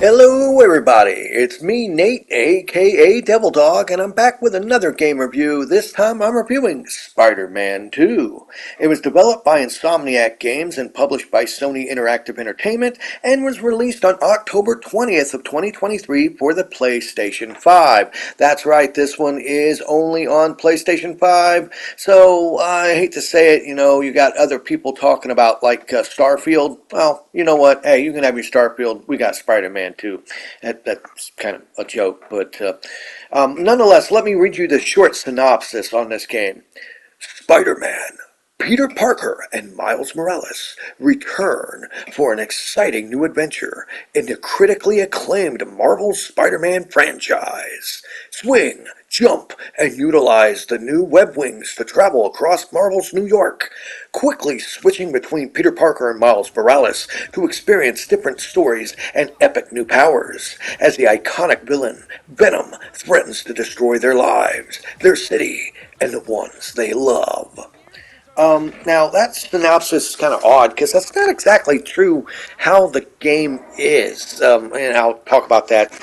Hello everybody, it's me Nate, aka Devil Dog, and I'm back with another game review. This time I'm reviewing Spider-Man 2. It was developed by Insomniac Games and published by Sony Interactive Entertainment and was released on October 20th of 2023 for the PlayStation 5. That's right, this one is only on PlayStation 5, so I hate to say it, you got other people talking about like Starfield. Well, you know what, hey, you can have your Starfield, we got Spider-Man too. That's kind of a joke, but nonetheless, let me read you the short synopsis on this game. Spider-Man, Peter Parker, and Miles Morales return for an exciting new adventure in the critically acclaimed Marvel Spider-Man franchise. Swing, jump, and utilize the new web wings to travel across Marvel's New York, quickly switching between Peter Parker and Miles Morales to experience different stories and epic new powers, as the iconic villain, Venom, threatens to destroy their lives, their city, and the ones they love. Now that synopsis is kind of odd because that's not exactly true how the game is, and I'll talk about that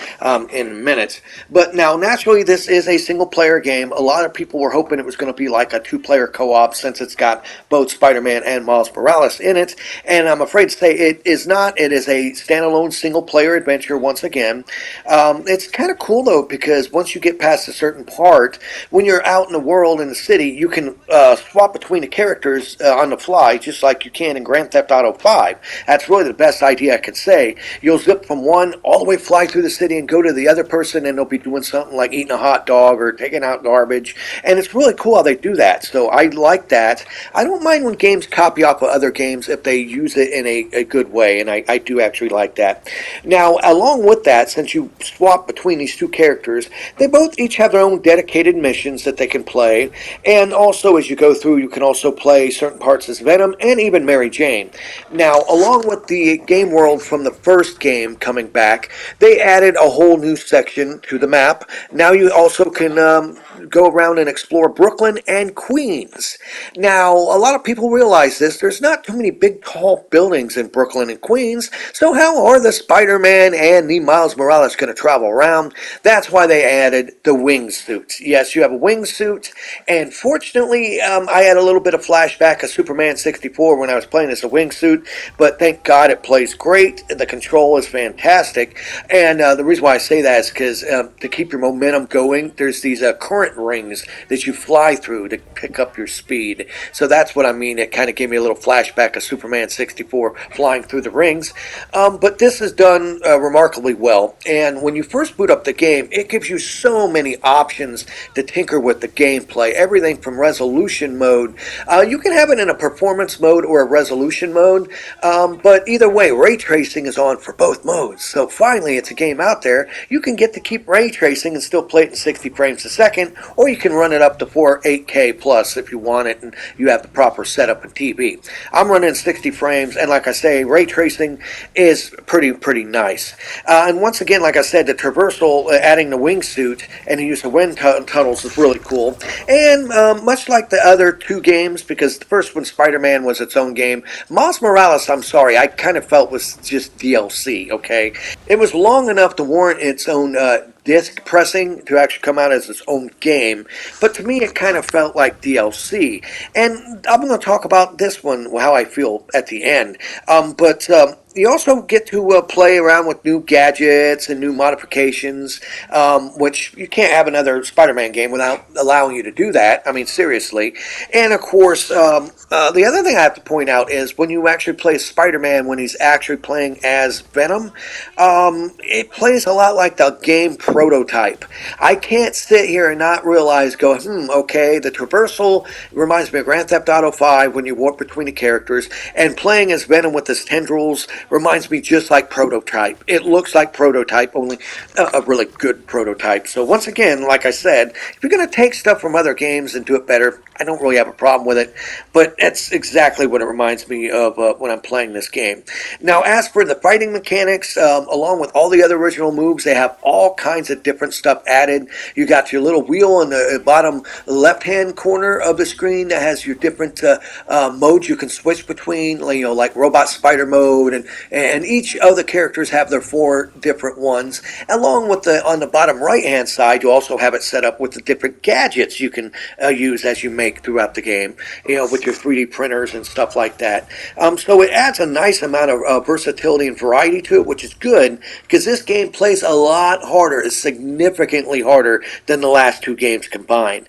in a minute. But now, naturally, this is a single-player game. A lot of people were hoping it was going to be like a two-player co-op since it's got both Spider-Man and Miles Morales in it, and I'm afraid to say it is not. It is a standalone single-player adventure once again. It's kind of cool though because once you get past a certain part, when you're out in the world in the city, you can swap between the characters on the fly, just like you can in Grand Theft Auto 5. That's really the best idea I could say. You'll zip from one all the way, fly through the city, and go to the other person, and they'll be doing something like eating a hot dog or taking out garbage. And it's really cool how they do that. So I like that. I don't mind when games copy off of other games if they use it in a good way, and I do actually like that. Now, along with that, since you swap between these two characters, they both each have their own dedicated missions that they can play, and also as you go through, you can also play certain parts as Venom and even Mary Jane. Now, along with the game world from the first game coming back, they added a whole new section to the map. Now you also can go around and explore Brooklyn and Queens. Now, a lot of people realize this. There's not too many big, tall buildings in Brooklyn and Queens, so how are the Spider-Man and the Miles Morales going to travel around? That's why they added the wingsuit. Yes, you have a wingsuit, and fortunately, I had a little bit of flashback of Superman 64 when I was playing as a wingsuit, but thank God it plays great. The control is fantastic, and the reason why I say that is because to keep your momentum going, there's these current rings that you fly through to pick up your speed. So that's what I mean. It kind of gave me a little flashback of Superman 64 flying through the rings. But this is done remarkably well, and when you first boot up the game, it gives you so many options to tinker with the gameplay. Everything from resolution mode. You can have it in a performance mode or a resolution mode, but either way, ray tracing is on for both modes. So finally, it's a game out there. You can get to keep ray tracing and still play it in 60 frames a second, or you can run it up to 8K plus if you want it and you have the proper setup and TV. I'm running 60 frames, and like I say, ray tracing is pretty nice. And once again, like I said, the traversal, adding the wingsuit and the use of wind tunnels is really cool. And much like the other two games, because the first one, Spider-Man, was its own game, Miles Morales, I'm sorry, I kind of felt was just DLC, okay? It was long enough to warrant its own disc pressing to actually come out as its own game, but to me it kind of felt like DLC. And I'm going to talk about this one, how I feel at the end. But you also get to play around with new gadgets and new modifications, which you can't have another Spider-Man game without allowing you to do that. I mean, seriously. And of course, the other thing I have to point out is when you actually play Spider-Man when he's actually playing as Venom, it plays a lot like the game prototype. I can't sit here and not realize, okay, the traversal reminds me of Grand Theft Auto 5 when you warp between the characters, and playing as Venom with his tendrils reminds me just like Prototype. It looks like Prototype, only a really good prototype. So once again, like I said, if you're going to take stuff from other games and do it better, I don't really have a problem with it, but that's exactly what it reminds me of when I'm playing this game. Now, as for the fighting mechanics, along with all the other original moves, they have all kinds of different stuff added. You got your little wheel in the bottom left-hand corner of the screen that has your different modes you can switch between, like Robot Spider mode and and each of the characters have their four different ones. Along with on the bottom right hand side, you also have it set up with the different gadgets you can use as you make throughout the game, with your 3D printers and stuff like that. So it adds a nice amount of versatility and variety to it, which is good because this game plays a lot harder. It's significantly harder than the last two games combined.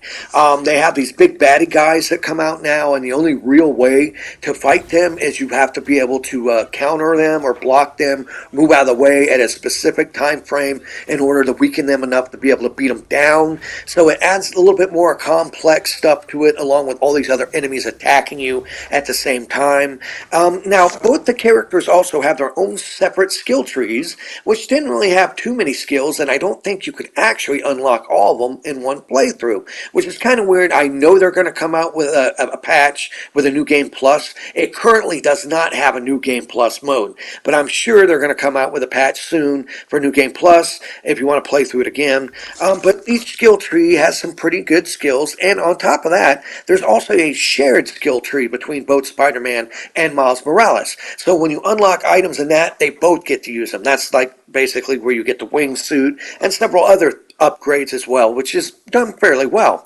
They have these big baddie guys that come out now, and the only real way to fight them is you have to be able to counter them or block them, move out of the way at a specific time frame in order to weaken them enough to be able to beat them down. So it adds a little bit more complex stuff to it, along with all these other enemies attacking you at the same time. Now, both the characters also have their own separate skill trees, which didn't really have too many skills, and I don't think you could actually unlock all of them in one playthrough, which is kind of weird. I know they're going to come out with a patch with a New Game Plus. It currently does not have a New Game Plus mode, but I'm sure they're going to come out with a patch soon for New Game Plus if you want to play through it again. But each skill tree has some pretty good skills, and on top of that, there's also a shared skill tree between both Spider-Man and Miles Morales. So when you unlock items in that, they both get to use them. That's like basically where you get the wingsuit and several other upgrades as well, which is done fairly well.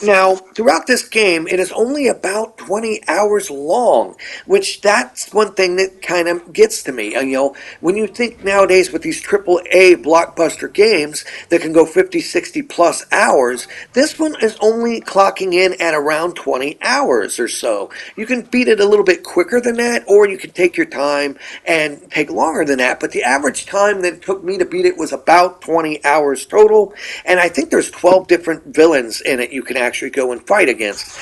Now, throughout this game, it is only about 20 hours long, which that's one thing that kind of gets to me. When you think nowadays with these AAA blockbuster games that can go 50, 60 plus hours, this one is only clocking in at around 20 hours or so. You can beat it a little bit quicker than that, or you can take your time and take longer than that, but the average time that it took me to beat it was about 20 hours total. And I think there's 12 different villains in it you can actually go and fight against.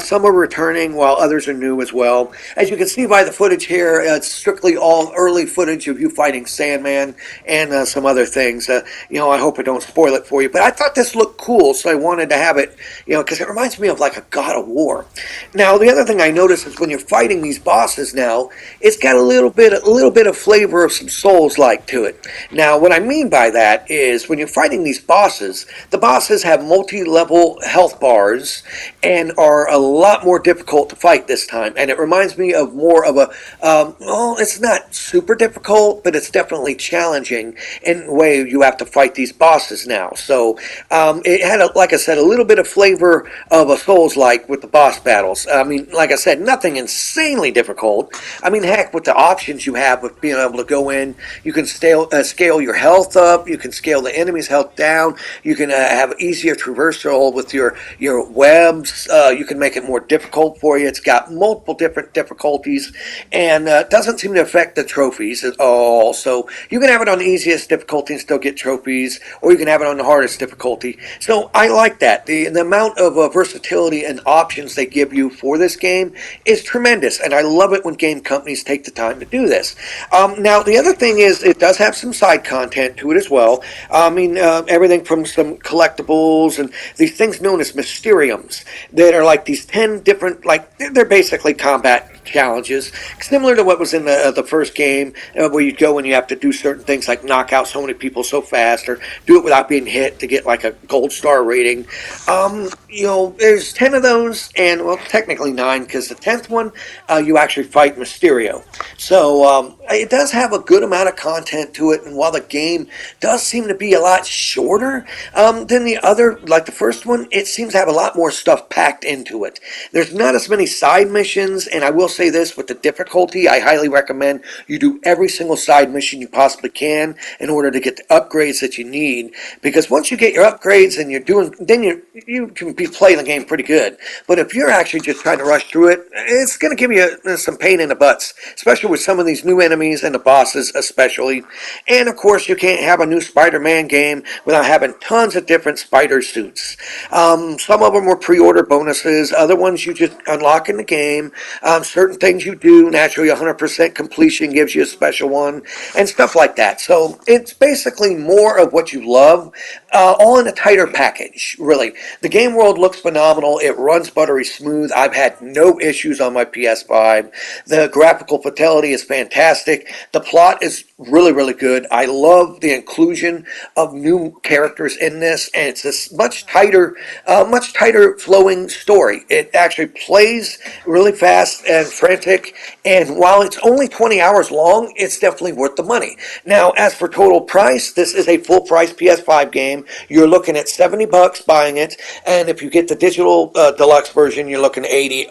Some are returning while others are new as well. As you can see by the footage here, it's strictly all early footage of you fighting Sandman and some other things. I hope I don't spoil it for you. But I thought this looked cool, so I wanted to have it, because it reminds me of like a God of War. Now, the other thing I noticed is when you're fighting these bosses now, it's got a little bit of flavor of some Souls-like to it. Now, what I mean by that is when you're fighting these bosses, the bosses have multi-level health bars and are a lot more difficult to fight this time. And it reminds me of more of it's not super difficult, but it's definitely challenging in the way you have to fight these bosses now. So it had, like I said, a little bit of flavor of a Souls-like with the boss battles. I mean, like I said, nothing insanely difficult. I mean, heck, with the options you have with being able to go in, you can scale your health up, you can scale the enemy's health down, you can have easier traversal with your webs, you can make it more difficult for you. It's got multiple different difficulties, and doesn't seem to affect the trophies at all. So you can have it on the easiest difficulty and still get trophies, or you can have it on the hardest difficulty. So I like that. The amount of versatility and options they give you for this game is tremendous, and I love it when game companies take the time to do this. Now, the other thing is it does have some side content to it as well. I mean, everything from some collectibles and these things known as Mysteriums that are like these 10 different, like, they're basically combat challenges, similar to what was in the first game, where you go and you have to do certain things like knock out so many people so fast or do it without being hit to get like a gold star rating. There's 10 of those, and well, technically 9, because the 10th one, you actually fight Mysterio. So it does have a good amount of content to it, and while the game does seem to be a lot shorter than the other, like the first one, it seems to have a lot more stuff packed into it. There's not as many side missions, and I will say this, with the difficulty, I highly recommend you do every single side mission you possibly can in order to get the upgrades that you need, because once you get your upgrades and then you can be playing the game pretty good. But if you're actually just trying to rush through it, it's going to give you some pain in the butts, especially with some of these new enemies and the bosses especially. And of course, you can't have a new Spider-Man game without having tons of different spider suits. Some of them were pre-order bonuses, other ones you just unlock in the game. Certain things you do, naturally 100% completion gives you a special one, and stuff like that. So it's basically more of what you love, all in a tighter package, really. The game world looks phenomenal. It runs buttery smooth. I've had no issues on my PS5. The graphical fidelity is fantastic. The plot is really, really good. I love the inclusion of new characters in this, and it's a much tighter flowing story. It actually plays really fast and frantic, and while it's only 20 hours long, it's definitely worth the money. Now, as for total price, this is a full price PS5 game. You're looking at $70 buying it, and if you get the digital deluxe version, you're looking at 80,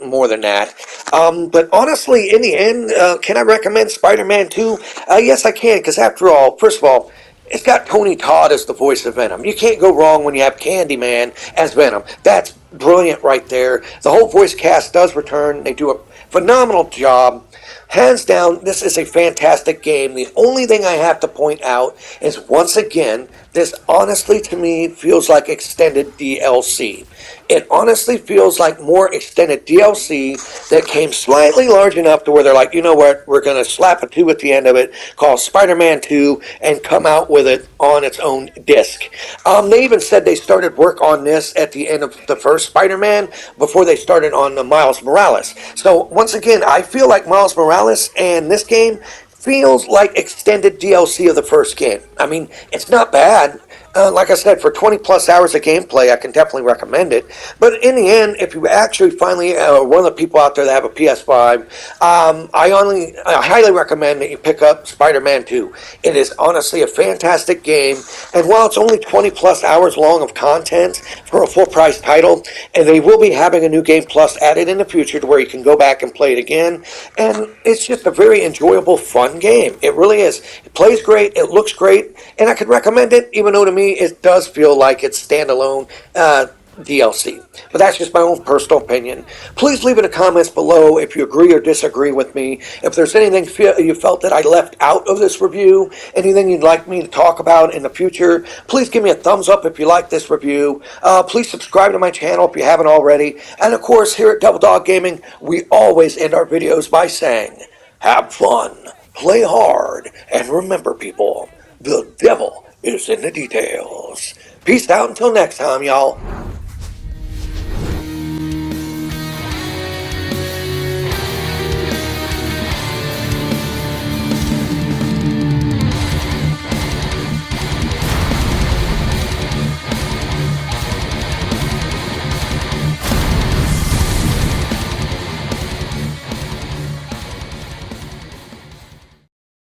more than that. But honestly, in the end, can I recommend Spider-Man 2? Yes, I can, because after all, first of all, it's got Tony Todd as the voice of Venom. You can't go wrong when you have Candyman as Venom. That's brilliant right there. The whole voice cast does return. They do a phenomenal job. Hands down, this is a fantastic game. The only thing I have to point out is, once again, this honestly to me feels like extended DLC. It honestly feels like more extended DLC that came slightly large enough to where they're like, you know what, we're going to slap a 2 at the end of it called Spider-Man 2 and come out with it on its own disc. They even said they started work on this at the end of the first Spider-Man before they started on the Miles Morales. So once again, I feel like Miles Morales and this game feels like extended DLC of the first game. I mean, it's not bad. Like I said, for 20 plus hours of gameplay, I can definitely recommend it. But in the end, if you actually finally one of the people out there that have a PS5, I highly recommend that you pick up Spider-Man 2. It is honestly a fantastic game, and while it's only 20 plus hours long of content for a full price title, and they will be having a new game plus added in the future to where you can go back and play it again, and it's just a very enjoyable, fun game. It really is. It plays great, it looks great, and I could recommend it, even though to me it does feel like it's standalone DLC. But that's just my own personal opinion. Please leave in the comments below if you agree or disagree with me. If there's anything you felt that I left out of this review, anything you'd like me to talk about in the future, please give me a thumbs up if you like this review. Please subscribe to my channel if you haven't already. And of course, here at Devil Dog Gaming, we always end our videos by saying, have fun, play hard, and remember, people, the devil is in the details. Peace out until next time, y'all.